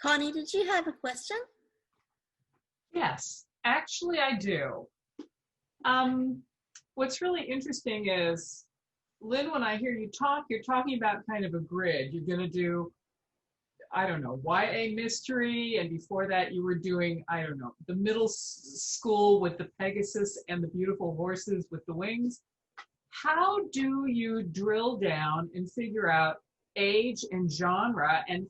Connie, did you have a question? Yes, actually I do. What's really interesting is, Lynn, when I hear you talk, you're talking about kind of a grid. You're going to do, I don't know, YA mystery, and before that you were doing, I don't know, the middle school with the Pegasus and the beautiful horses with the wings. How do you drill down and figure out age and genre, and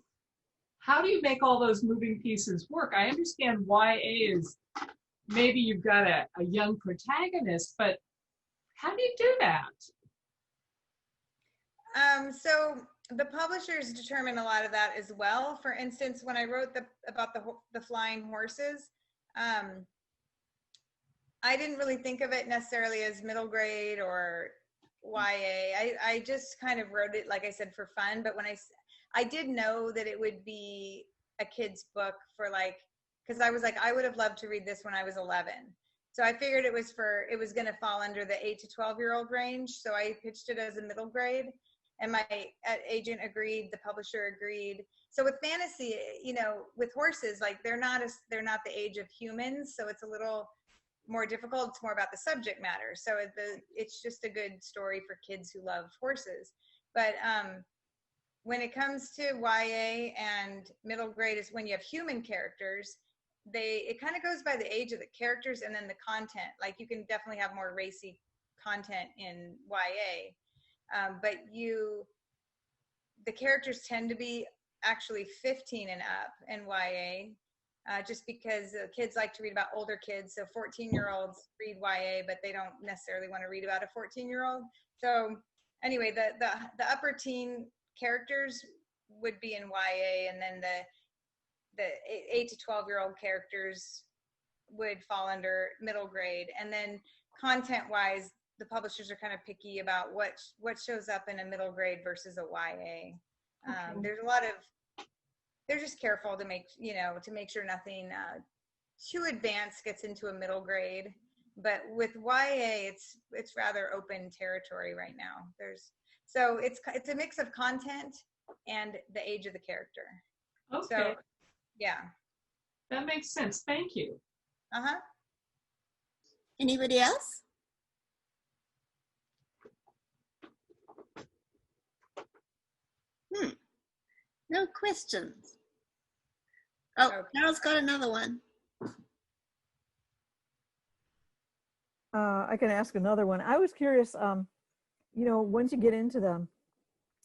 how do you make all those moving pieces work? I understand YA is maybe you've got a young protagonist, but how do you do that? So the publishers determine a lot of that as well. For instance, when I wrote about the flying horses, I didn't really think of it necessarily as middle grade or YA. I just kind of wrote it, like I said, for fun. But when I did know that it would be a kid's book for because I was like, I would have loved to read this when I was 11. So I figured it was going to fall under the 8 to 12-year-old range. So I pitched it as a middle grade, and my agent agreed, the publisher agreed. So with fantasy, with horses, like they're not the age of humans, so it's a little more difficult. It's more about the subject matter. So it's just a good story for kids who love horses. But when it comes to YA and middle grade is when you have human characters. It kind of goes by the age of the characters and then the content. Like you can definitely have more racy content in YA, but the characters tend to be actually 15 and up in YA, just because kids like to read about older kids. So 14-year-olds read YA, but they don't necessarily want to read about a 14-year-old. So anyway, the upper teen characters would be in YA, and then the 8 to 12-year-old characters would fall under middle grade. And then content-wise, the publishers are kind of picky about what shows up in a middle grade versus a YA. Okay. There's a lot of, they're just careful to make sure nothing too advanced gets into a middle grade. But with YA, it's rather open territory right now. So it's a mix of content and the age of the character. Okay. So, yeah. That makes sense. Thank you. Uh-huh. Anybody else? No questions. Oh, okay. Carol's got another one. I can ask another one. I was curious, once you get into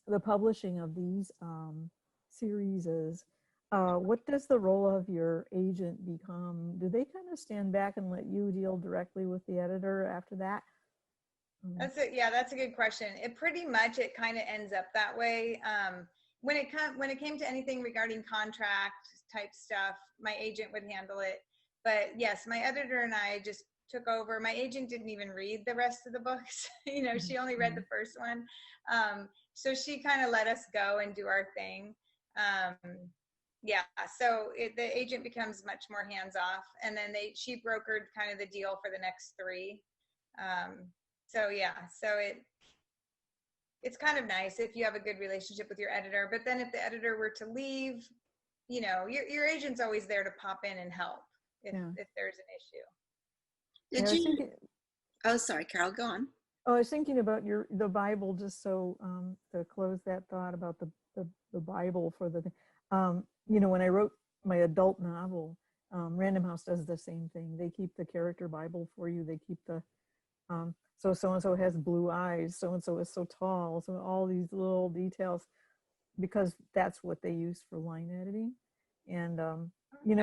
the publishing of these series, what does the role of your agent become? Do they kind of stand back and let you deal directly with the editor after that? That's a good question. It kind of ends up that way. When it came to anything regarding contract type stuff, my agent would handle it. But yes, my editor and I just took over. My agent didn't even read the rest of the books. She only read the first one. So she kind of let us go and do our thing. So the agent becomes much more hands-off, and then she brokered kind of the deal for the next 3. It's kind of nice if you have a good relationship with your editor, but then if the editor were to leave, your agent's always there to pop in and help if there's an issue. Oh, sorry, Carol, go on. Oh, I was thinking about the Bible, just so to close that thought about the Bible for the when I wrote my adult novel, Random House does the same thing. They keep the character Bible for you. They keep the so-and-so has blue eyes, so-and-so is so tall, so all these little details, because that's what they use for line editing. And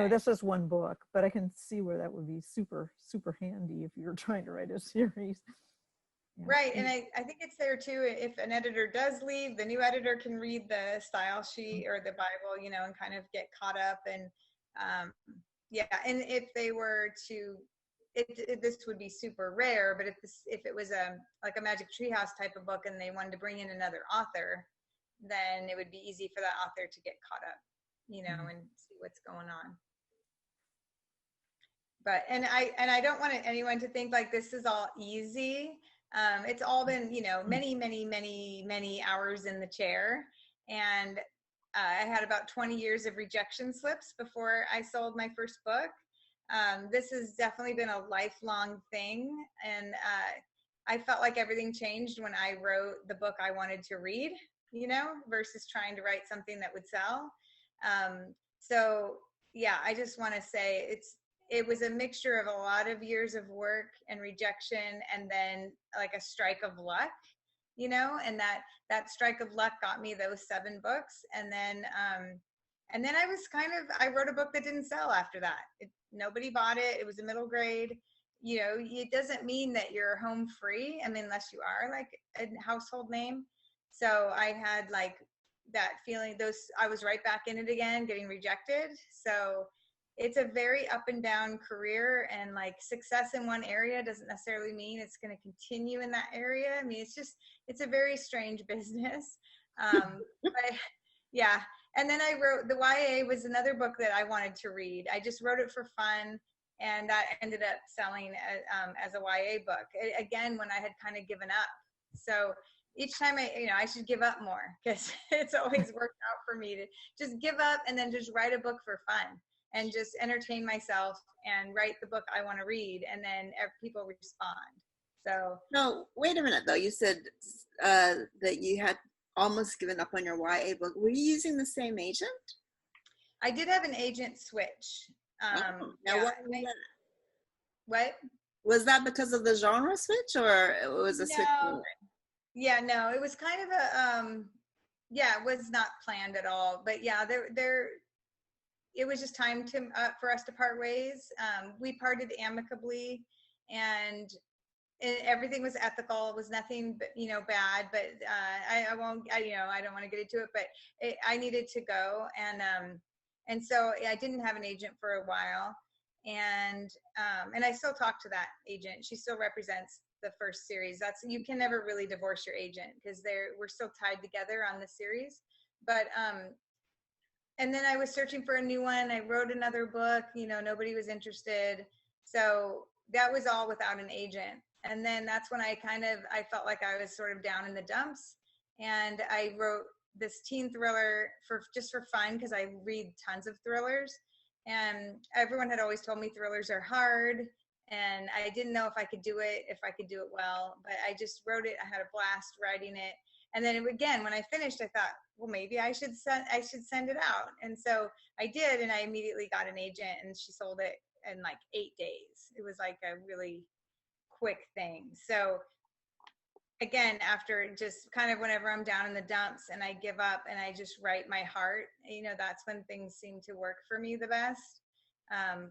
that's just one book, but I can see where that would be super, super handy if you're trying to write a series. Yeah. Right, and I think it's there too. If an editor does leave, the new editor can read the style sheet or the Bible, and kind of get caught up. And and if they were to, this would be super rare. But if it was like a Magic Treehouse type of book, and they wanted to bring in another author, then it would be easy for that author to get caught up, and see what's going on. But and I don't want anyone to think like this is all easy. It's all been, many, many, many, many hours in the chair. And I had about 20 years of rejection slips before I sold my first book. This has definitely been a lifelong thing. And I felt like everything changed when I wrote the book I wanted to read, you know, versus trying to write something that would sell. So yeah, I just want to say it was a mixture of a lot of years of work and rejection, and then like a strike of luck, you know, and that strike of luck got me those 7 books. And then I wrote a book that didn't sell after that. Nobody bought it. It was a middle grade. You know, it doesn't mean that you're home free. I mean, unless you are like a household name. So I had like that feeling, I was right back in it again, getting rejected. So it's a very up and down career, and like success in one area doesn't necessarily mean it's going to continue in that area. I mean, it's a very strange business. But yeah. And then I wrote, the YA was another book that I wanted to read. I just wrote it for fun, and that ended up selling as a YA book. Again, when I had kind of given up. So each time I should give up more, because it's always worked out for me to just give up and then just write a book for fun and just entertain myself and write the book I want to read, and then people respond. So no, wait a minute though. You said that you had almost given up on your YA book. Were you using the same agent? I did have an agent switch. Now Yeah, what? Was that because of the genre switch, or it was a switch? Yeah, no, it was kind of it was not planned at all. But yeah, it was just time for us to part ways. We parted amicably, and everything was ethical. It was nothing, bad. But I don't want to get into it. But I needed to go, and so I didn't have an agent for a while, and I still talk to that agent. She still represents the first series. You can never really divorce your agent, because we're still tied together on the series. But and then I was searching for a new one. I wrote another book, nobody was interested. So that was all without an agent. And then that's when I felt like I was sort of down in the dumps. And I wrote this teen thriller for fun, because I read tons of thrillers. And everyone had always told me thrillers are hard. And I didn't know if I could do it well. But I just wrote it. I had a blast writing it. And then again, when I finished, I thought, well, maybe I should send it out. And so I did, and I immediately got an agent, and she sold it in like 8 days. It was like a really quick thing. So again, after just kind of whenever I'm down in the dumps and I give up and I just write my heart, that's when things seem to work for me the best.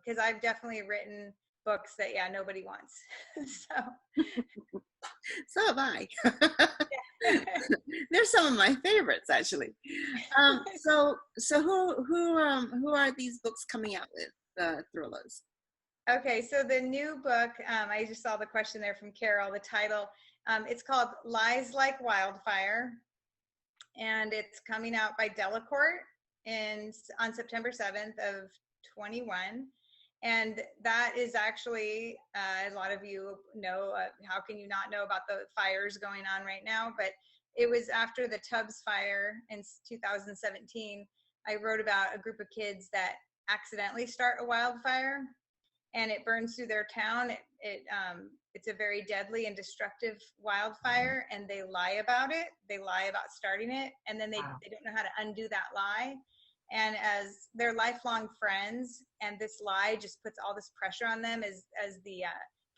Because I've definitely written books that nobody wants. So have I. They're some of my favorites, actually. So who are these books coming out with, the thrillers? Okay, so the new book, I just saw the question there from Carol, the title, it's called Lies Like Wildfire, and it's coming out by Delacorte on September 7th of 21. And that is actually, a lot of you know, how can you not know about the fires going on right now? But it was after the Tubbs fire in 2017. I wrote about a group of kids that accidentally start a wildfire, and it burns through their town. It's a very deadly and destructive wildfire, and they lie about it. They lie about starting it, and then they don't know how to undo that lie. And as they're lifelong friends, and this lie just puts all this pressure on them as the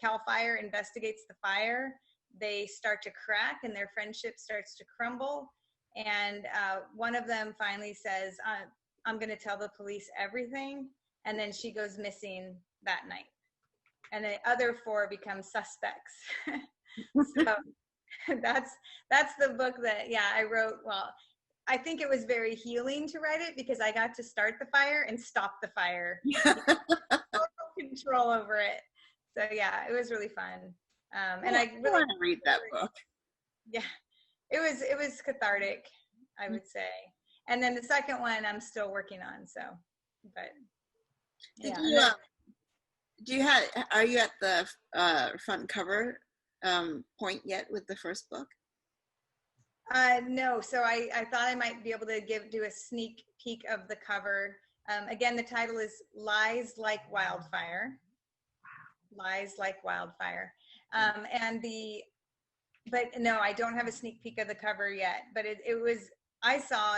CAL FIRE investigates the fire, they start to crack and their friendship starts to crumble. And one of them finally says, I'm going to tell the police everything. And then she goes missing that night. And the other 4 become suspects. So that's the book that, I wrote. Well, I think it was very healing to write it, because I got to start the fire and stop the fire. Total control over it. So it was really fun. And I really want to read that book. Yeah, it was cathartic, I would say. And then the second one I'm still working on. So, but are you at the front cover point yet with the first book? No, so I thought I might be able to do a sneak peek of the cover. Again, the title is Lies Like Wildfire. Lies Like Wildfire. But no, I don't have a sneak peek of the cover yet, but it was, I saw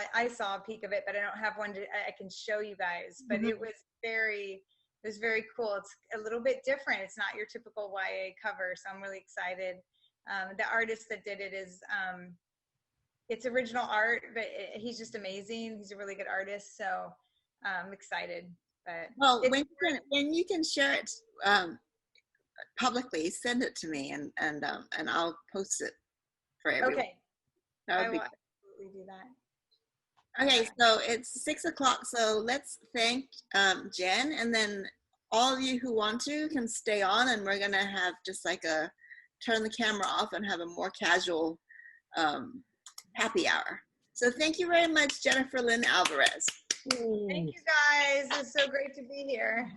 a peek of it, but I don't have one I can show you guys, but it was very cool. It's a little bit different. It's not your typical YA cover, so I'm really excited. The artist that did it is, it's original art, but he's just amazing. He's a really good artist, so I'm excited. But well, when you can share it publicly, send it to me, and I'll post it for everyone. Okay, I will absolutely do that. Okay, so it's 6 o'clock, so let's thank Jen, and then all of you who want to can stay on, and we're gonna have just like turn the camera off and have a more casual happy hour. So thank you very much, Jennifer Lynn Alvarez. Thank you guys. It's so great to be here.